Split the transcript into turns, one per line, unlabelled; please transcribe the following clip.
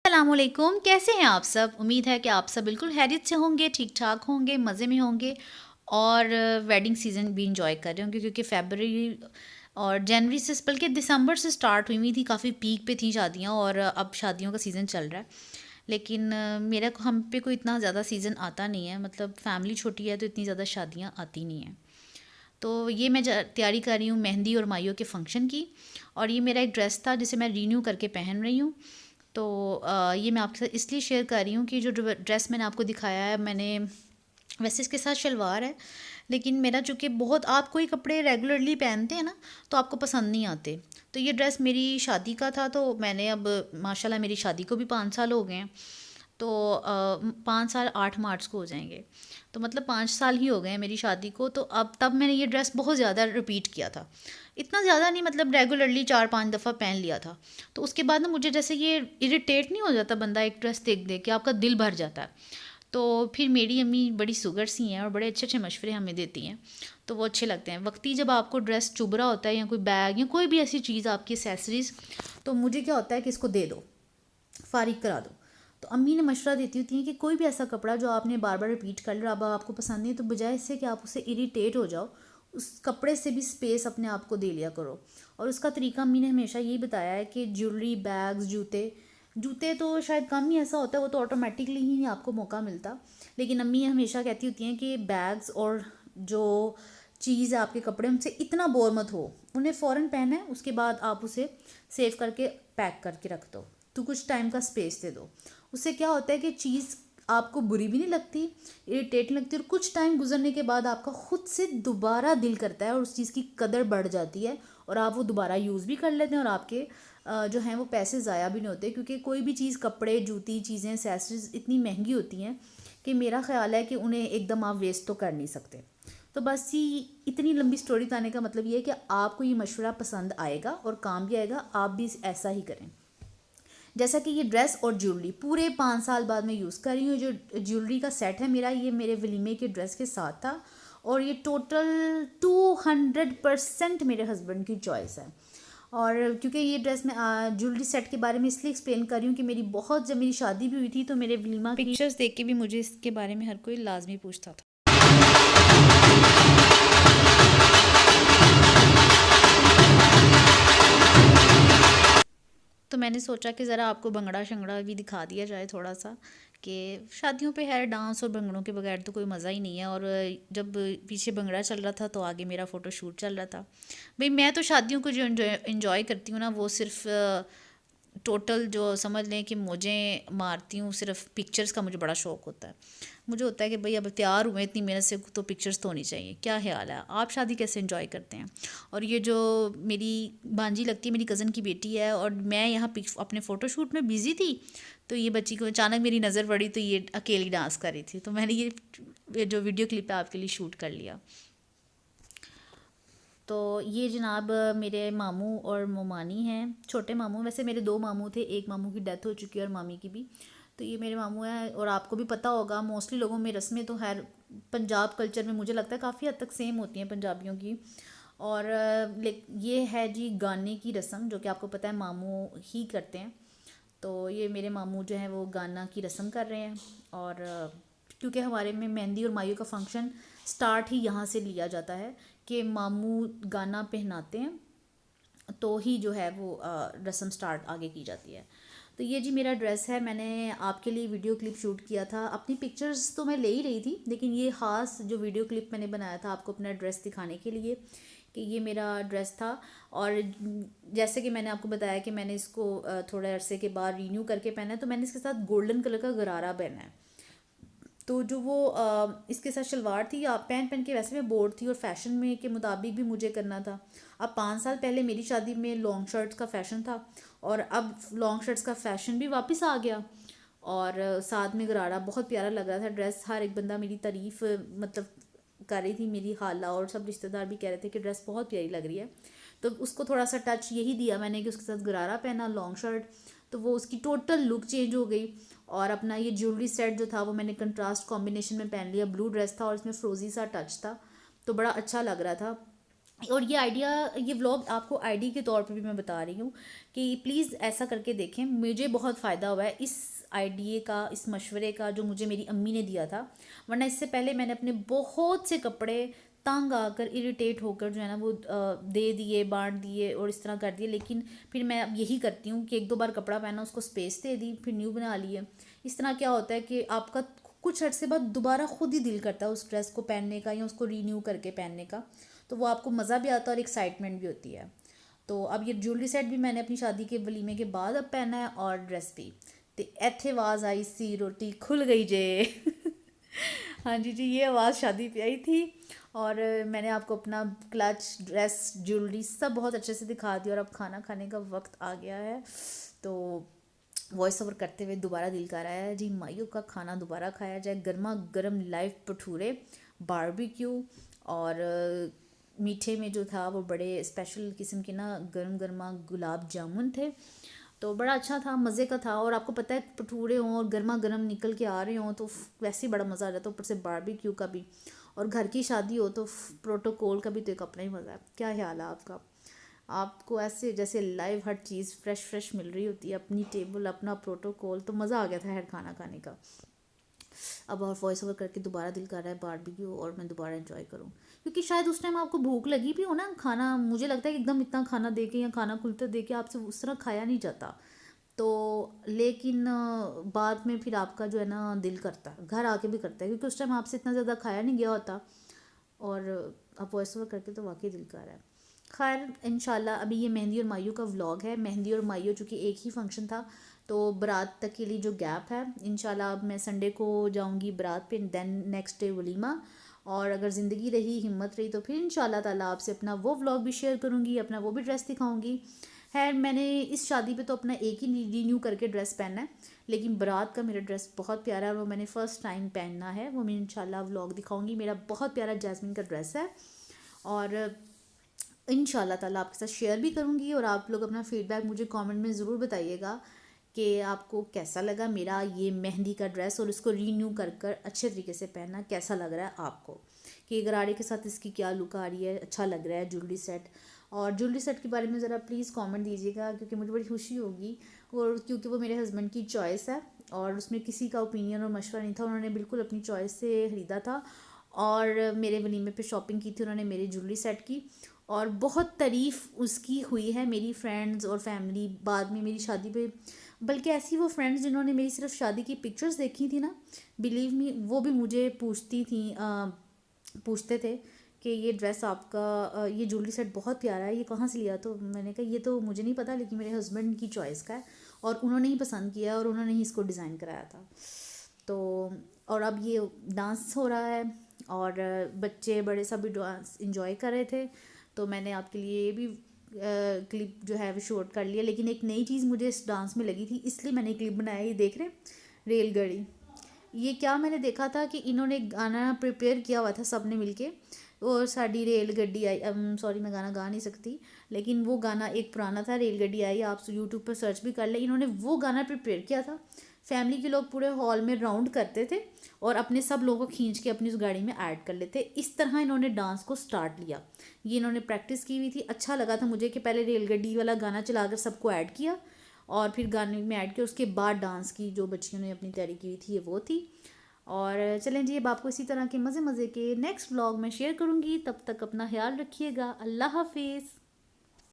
अस्सलामुअलैकुम, कैसे हैं आप सब? उम्मीद है कि आप सब बिल्कुल खैरियत से होंगे, ठीक-ठाक होंगे, मज़े में होंगे और वेडिंग सीज़न भी एंजॉय कर रहे होंगे क्योंकि फ़रवरी और जनवरी से बल्कि दिसंबर से स्टार्ट हुई थी, काफ़ी पीक पे थी शादियाँ और अब शादियों का सीज़न चल रहा है। लेकिन मेरा हम पे कोई इतना ज़्यादा सीज़न आता नहीं है, मतलब फैमिली छोटी है तो इतनी ज़्यादा शादियाँ आती नहीं हैं। तो ये मैं तैयारी कर रही हूँ मेहंदी और माइयों के फंक्शन की, और ये मेरा एक ड्रेस था जिसे मैं रीन्यू करके पहन रही हूँ। तो ये मैं आपके साथ इसलिए शेयर कर रही हूँ कि जो ड्रेस मैंने आपको दिखाया है, मैंने वैसे इसके साथ शलवार है, लेकिन मेरा चूँकि बहुत आप कोई कपड़े रेगुलरली पहनते हैं ना तो आपको पसंद नहीं आते। तो ये ड्रेस मेरी शादी का था, तो मैंने अब माशाल्लाह मेरी शादी को भी 5 साल हो गए हैं। तो 5 साल 8 मार्च को हो जाएंगे, तो मतलब 5 साल ही हो गए हैं मेरी शादी को। तो अब तब मैंने ये ड्रेस बहुत ज़्यादा रिपीट किया था, इतना ज़्यादा नहीं, मतलब रेगुलरली 4-5 दफ़ा पहन लिया था। तो उसके बाद ना मुझे जैसे ये इरिटेट नहीं हो जाता बंदा एक ड्रेस देख देख के, आपका दिल भर जाता है। तो फिर मेरी अम्मी बड़ी सुगर सी हैं और बड़े अच्छे अच्छे मशवरे हमें देती हैं, तो वो अच्छे लगते हैं। वक्ती जब आपको ड्रेस चुभ रहा होता है या कोई बैग या कोई भी ऐसी चीज़ आपकी एसेसरीज़, तो मुझे क्या होता है कि इसको दे दो, फारिग करा दो। तो अम्मी ने मशवरा देती होती हैं कि कोई भी ऐसा कपड़ा जो आपने बार बार रिपीट कर लिया, अब आपको पसंद नहीं है, तो बजाय इससे कि आप उससे इरिटेट हो जाओ, उस कपड़े से भी स्पेस अपने आप को दे लिया करो। और उसका तरीका अम्मी ने हमेशा यही बताया है कि ज्वेलरी, बैग्स, जूते, जूते तो शायद कम ही ऐसा होता है, वो तो ऑटोमेटिकली ही आपको मौका मिलता। लेकिन अम्मी हमेशा कहती होती हैं कि बैग्स और जो चीज़ है आपके कपड़े, उनसे इतना बोर मत हो, उन्हें फ़ौरन पहना है, उसके बाद आप उसे सेव करके पैक करके रख दो, तो कुछ टाइम का स्पेस दे दो। उससे क्या होता है कि चीज़ आपको बुरी भी नहीं लगती, इरिटेट नहीं लगती, और कुछ टाइम गुजरने के बाद आपका खुद से दोबारा दिल करता है और उस चीज़ की कदर बढ़ जाती है, और आप वो दोबारा यूज़ भी कर लेते हैं, और आपके जो हैं वो पैसे ज़ाया भी नहीं होते, क्योंकि कोई भी चीज़, कपड़े, जूती, चीज़ें, एक्सेसरीज इतनी महंगी होती हैं कि मेरा ख़्याल है कि उन्हें एकदम आप वेस्ट तो कर नहीं सकते। तो बस ये इतनी लंबी स्टोरी बताने का मतलब ये है कि आपको ये मशवरा पसंद आएगा और काम भी आएगा, आप भी ऐसा ही करें। जैसा कि ये ड्रेस और ज्वेलरी पूरे 5 साल बाद मैं यूज़ कर रही हूँ। जो ज्वेलरी का सेट है मेरा, ये मेरे वलीमे के ड्रेस के साथ था, और ये टोटल 200% मेरे हस्बैंड की चॉइस है। और क्योंकि ये ड्रेस मैं ज्वेलरी सेट के बारे में इसलिए एक्सप्लेन कर रही हूँ कि जब मेरी शादी भी हुई थी तो मेरे वलीमा की पिक्चर्स देख के भी मुझे इसके बारे में हर कोई लाजमी पूछता था। तो मैंने सोचा कि ज़रा आपको भंगड़ा शंगड़ा भी दिखा दिया जाए थोड़ा सा, कि शादियों पे है डांस और भंगड़ों के बगैर तो कोई मज़ा ही नहीं है। और जब पीछे भंगड़ा चल रहा था तो आगे मेरा फ़ोटो शूट चल रहा था। भाई मैं तो शादियों को जो इन्जॉय करती हूँ ना, वो सिर्फ टोटल जो समझ लें कि मुझे मारती हूँ, सिर्फ पिक्चर्स का मुझे बड़ा शौक़ होता है। मुझे होता है कि भाई अब तैयार हुए इतनी मेहनत से, तो पिक्चर्स तो होनी चाहिए। क्या ख्याल है, आप शादी कैसे एंजॉय करते हैं? और ये जो मेरी भांजी लगती है, मेरी कज़न की बेटी है, और मैं यहाँ अपने फ़ोटोशूट में बिज़ी थी, तो ये बच्ची को अचानक मेरी नज़र पड़ी, तो ये अकेली डांस कर रही थी, तो मैंने ये जो वीडियो क्लिप है आपके लिए शूट कर लिया। तो ये जनाब मेरे मामू और मोमानी हैं, छोटे मामू। वैसे मेरे 2 मामू थे, एक मामू की डेथ हो चुकी है और मामी की भी। तो ये मेरे मामू हैं, और आपको भी पता होगा मोस्टली लोगों में रस्में तो खैर पंजाब कल्चर में मुझे लगता है काफ़ी हद तक सेम होती हैं पंजाबियों की। और ये है जी गाने की रस्म, जो कि आपको पता है मामू ही करते हैं। तो ये मेरे मामू जो हैं वो गाना की रस्म कर रहे हैं। और क्योंकि हमारे में मेहंदी और माइयों का फंक्शन स्टार्ट ही यहाँ से लिया जाता है कि मामू गाना पहनाते हैं, तो ही जो है वो रस्म स्टार्ट आगे की जाती है। तो ये जी मेरा ड्रेस है, मैंने आपके लिए वीडियो क्लिप शूट किया था। अपनी पिक्चर्स तो मैं ले ही रही थी, लेकिन ये ख़ास जो वीडियो क्लिप मैंने बनाया था आपको अपना ड्रेस दिखाने के लिए कि ये मेरा ड्रेस था। और जैसे कि मैंने आपको बताया कि मैंने इसको थोड़े अरसे के बाद रीन्यू करके पहना है, तो मैंने इसके साथ गोल्डन कलर का गरारा पहना है। तो जो वो इसके साथ शलवार थी, आप पहन पहन के वैसे मैं बोर थी, और फैशन में के मुताबिक भी मुझे करना था। अब 5 साल पहले मेरी शादी में लॉन्ग शर्ट्स का फ़ैशन था, और अब लॉन्ग शर्ट्स का फ़ैशन भी वापस आ गया। और साथ में गरारा बहुत प्यारा लग रहा था ड्रेस। हर एक बंदा मेरी तारीफ़ मतलब कर रही थी, मेरी खाला और सब रिश्तेदार भी कह रहे थे कि ड्रेस बहुत प्यारी लग रही है। तो उसको थोड़ा सा टच यही दिया मैंने कि उसके साथ गरारा पहना, लॉन्ग शर्ट, तो वो उसकी टोटल लुक चेंज हो गई। और अपना ये ज्वेलरी सेट जो था वो मैंने कंट्रास्ट कॉम्बिनेशन में पहन लिया, ब्लू ड्रेस था और इसमें फ्रोजी सा टच था, तो बड़ा अच्छा लग रहा था। और ये व्लॉग आपको आईडी के तौर पे भी मैं बता रही हूँ कि प्लीज़ ऐसा करके देखें, मुझे बहुत फ़ायदा हुआ है इस आइडिया का, इस मशवरे का जो मुझे मेरी अम्मी ने दिया था। वरना इससे पहले मैंने अपने बहुत से कपड़े तंग आकर इरिटेट होकर जो है ना वो दे दिए, बांट दिए और इस तरह कर दिए। लेकिन फिर मैं अब यही करती हूँ कि एक दो बार कपड़ा पहना, उसको स्पेस दे दी, फिर न्यू बना लिए। इस तरह क्या होता है कि आपका कुछ अर्से बाद दोबारा खुद ही दिल करता है उस ड्रेस को पहनने का या उसको रीन्यू करके पहनने का। तो वो आपको मज़ा भी आता है और एक्साइटमेंट भी होती है। तो अब ये ज्वेलरी सेट भी मैंने अपनी शादी के वलीमे के बाद अब पहना है और ड्रेस भी। तो इत्थे आवाज़ आई सी रोटी खुल गई जे हाँ जी जी, ये आवाज़ शादी पे आई थी। और मैंने आपको अपना क्लच, ड्रेस, ज्वेलरी सब बहुत अच्छे से दिखा दिया और अब खाना खाने का वक्त आ गया है। तो वॉइस ओवर करते हुए दोबारा दिल कर आया है जी माइयों का खाना दोबारा खाया जाए, गर्मा गर्म लाइव भटूरे, बारबेक्यू। और मीठे में जो था वो बड़े स्पेशल किस्म के ना गर्म गर्मा गुलाब जामुन थे। तो बड़ा अच्छा था, मज़े का था। और आपको पता है भटूरे हों और गर्मा गर्म निकल के आ रहे हों तो वैसे ही बड़ा मज़ा आ जाता है, ऊपर से बारबेक्यू का भी। और घर की शादी हो तो प्रोटोकॉल का भी तो एक अपना ही मज़ा है। क्या ख्याल है आपका? आपको ऐसे जैसे लाइव हर चीज़ फ्रेश फ्रेश मिल रही होती है, अपनी टेबल, अपना प्रोटोकॉल, तो मज़ा आ गया था हर खाना खाने का। अब और वॉइस ओवर करके दोबारा दिल कर रहा है बारबेक्यू और मैं दोबारा एंजॉय करूँ, क्योंकि शायद उस टाइम आपको भूख लगी भी हो ना। खाना मुझे लगता है कि एकदम इतना खाना दे के या खाना खुलते दे के आपसे उस तरह खाया नहीं जाता। तो लेकिन बाद में फिर आपका जो है ना दिल करता है, घर आके भी करता है, क्योंकि उस टाइम आपसे इतना ज़्यादा खाया नहीं गया होता। और अब वॉइस ओवर करके तो वाकई दिल कर रहा है। खैर इंशाल्लाह अभी ये मेहंदी और मायू का व्लॉग है। मेहंदी और मायू चूँकि एक ही फंक्शन था तो बारात तक के लिए जो गैप है, इंशाल्लाह अब मैं संडे को जाऊंगी बारात पे, देन नेक्स्ट डे वलीमा। और अगर ज़िंदगी रही, हिम्मत रही, तो फिर इंशाल्लाह ताला आपसे अपना वो व्लॉग भी शेयर करूँगी, अपना वो भी ड्रेस दिखाऊँगी। खैर मैंने इस शादी पे तो अपना एक ही रीन्यू करके ड्रेस पहनना है, लेकिन बारात का मेरा ड्रेस बहुत प्यारा है और वो मैंने फ़र्स्ट टाइम पहनना है। वो मैं इंशाल्लाह व्लॉग दिखाऊँगी। मेरा बहुत प्यारा जैस्मिन का ड्रेस है और इंशाल्लाह ताला आपके साथ शेयर भी करूँगी। और आप लोग अपना फ़ीडबैक मुझे कमेंट में ज़रूर बताइएगा कि आपको कैसा लगा मेरा ये मेहंदी का ड्रेस और इसको रीन्यू कर कर अच्छे तरीके से पहनना कैसा लग रहा है आपको, कि गरारे के साथ इसकी क्या लुक आ रही है, अच्छा लग रहा है ज्वेलरी सेट। और ज्वेलरी सेट के बारे में ज़रा प्लीज़ कमेंट दीजिएगा, क्योंकि मुझे बड़ी खुशी होगी। और क्योंकि वो मेरे हस्बैंड की चॉइस है और उसमें किसी का ओपिनियन और मशवरा नहीं था, उन्होंने बिल्कुल अपनी चॉइस से ख़रीदा था। और मेरे वलीमे पे शॉपिंग की थी उन्होंने मेरी ज्वेलरी सेट की, और बहुत तारीफ़ उसकी हुई है मेरी फ्रेंड्स और फैमिली बाद में मेरी शादी पे। बल्कि ऐसी वो फ्रेंड्स जिन्होंने मेरी सिर्फ शादी की पिक्चर्स देखी थी ना, बिलीव मी, वो भी मुझे पूछते थे कि ये ड्रेस आपका, ये ज्वेलरी सेट बहुत प्यारा है, ये कहाँ से लिया? तो मैंने कहा ये तो मुझे नहीं पता, लेकिन मेरे हस्बैंड की चॉइस का है और उन्होंने ही पसंद किया और उन्होंने ही इसको डिज़ाइन कराया था। तो और अब ये डांस हो रहा है और बच्चे बड़े सभी डांस इंजॉय कर रहे थे। तो मैंने आपके लिए ये भी क्लिप जो है वो शूट कर लिया। लेकिन एक नई चीज़ मुझे इस डांस में लगी थी, इसलिए मैंने क्लिप बनाया। ये देख रहे हैं, रेलगाड़ी। ये क्या मैंने देखा था कि इन्होंने गाना प्रिपेयर किया हुआ था सब ने मिलके, और साड़ी रेलगड्डी आई, सॉरी मैं गाना गा नहीं सकती, लेकिन वो गाना एक पुराना था, रेलगड्डी आई, आप यूट्यूब पर सर्च भी कर लें। इन्होंने वो गाना प्रिपेयर किया था, फैमिली के लोग पूरे हॉल में राउंड करते थे और अपने सब लोगों को खींच के अपनी उस गाड़ी में ऐड कर लेते। इस तरह इन्होंने डांस को स्टार्ट लिया। ये इन्होंने प्रैक्टिस की हुई थी। अच्छा लगा था मुझे कि पहले रेलगड्डी वाला गाना चलाकर सबको ऐड किया और फिर गाने में ऐड किया, उसके बाद डांस की जो बच्चियों ने अपनी तैयारी की हुई थी ये वो थी। और चलें जी, अब आपको इसी तरह के मज़े मज़े के नेक्स्ट व्लॉग में शेयर करूँगी। तब तक अपना ख्याल रखिएगा। अल्लाह हाफिज़।